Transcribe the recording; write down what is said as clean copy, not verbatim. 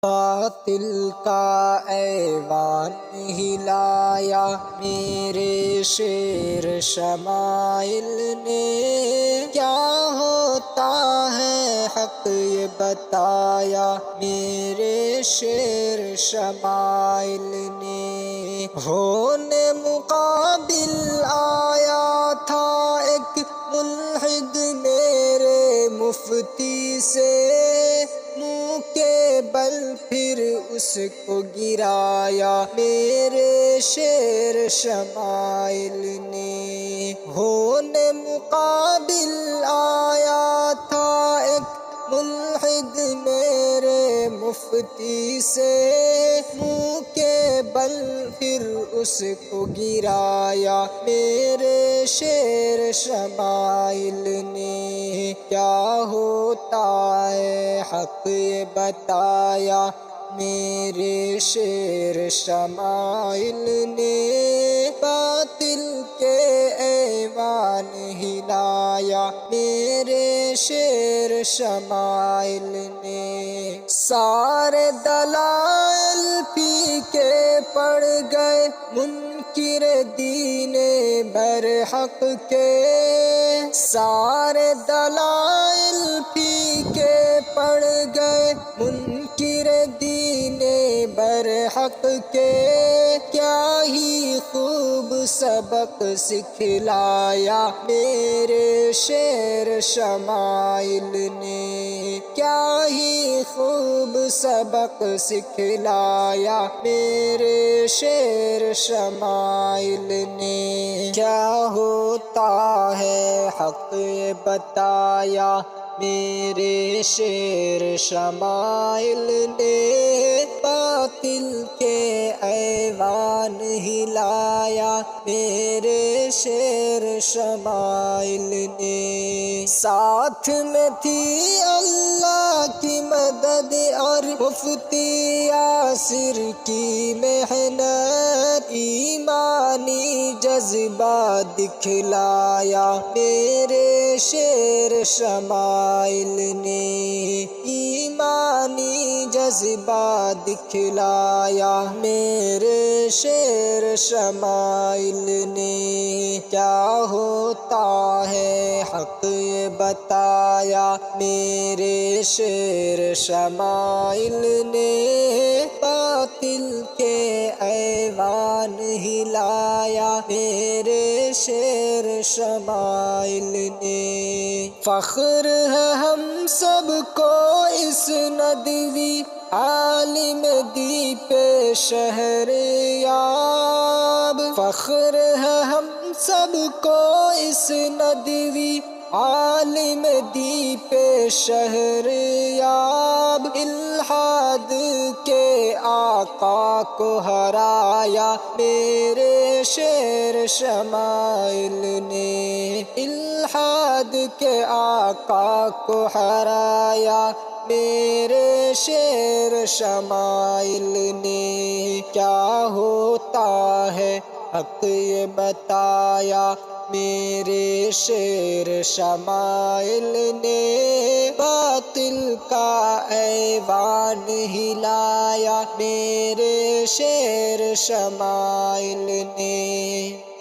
باطل کا ایوان ہلایا میرے شعر شمائل نے، کیا ہوتا ہے حق یہ بتایا میرے شعر شمائل نے۔ ہونے مقابل آیا تھا ایک ملحد میرے مفتی سے، منہ کے بل پھر اس کو گرایا میرے شعر شمائل نے۔ ہونے مقابل آیا تھا ایک ملحد میرے مفتی سے، منہ کے بل پھر اس کو گرایا میرے شعر شمائل نے۔ کیا ہوتا ہے حق یہ بتایا میرے شعر شمائل نے، باطل کے ایوان ہلایا میرے شعر شمائل نے۔ سارے دلائل پی کے پڑ گئے منکر دین برحق کے، سارے دلائل پی کے پڑ گئے منکر دین برحق کے، کیا ہی خوب سبق سکھلایا میرے شعر شمائل نے، کیا ہی خوب سبق سکھلایا میرے شعر شمائل نے۔ کیا ہوتا ہے حق یہ بتایا میرے شعر شمائل نے، باطل کے ایوان ہلایا میرے شعر شمائل نے۔ ساتھ میں تھی اللہ کی مدد اور مفتی یاسر کی محنت، ایمانی جذبہ دکھلایا میرے شعر شمائل نے، ایمانی جذبہ دکھلایا میرے شعر شمائل نے۔ کیا ہوتا ہے حق یہ بتایا میرے شعر شمائل نے، باطل کے ایوان ہلایا میرے شعر شمائل نے۔ فخر ہے ہم سب کو اس ندوی عالم دیپ شہر یاب، فخر ہے ہم سب کو اس ندوی عالم دیپ شہر یاب، الحاد کے آقا کو ہرایا میرے شعر شمائل نے، الحاد کے آقا کو ہرایا میرے شعر شمائل نے۔ کیا ہوتا ہے حق یہ بتایا میرے شعر شمائل نے، باطل کا ایوان ہلایا میرے شعر شمائل نے۔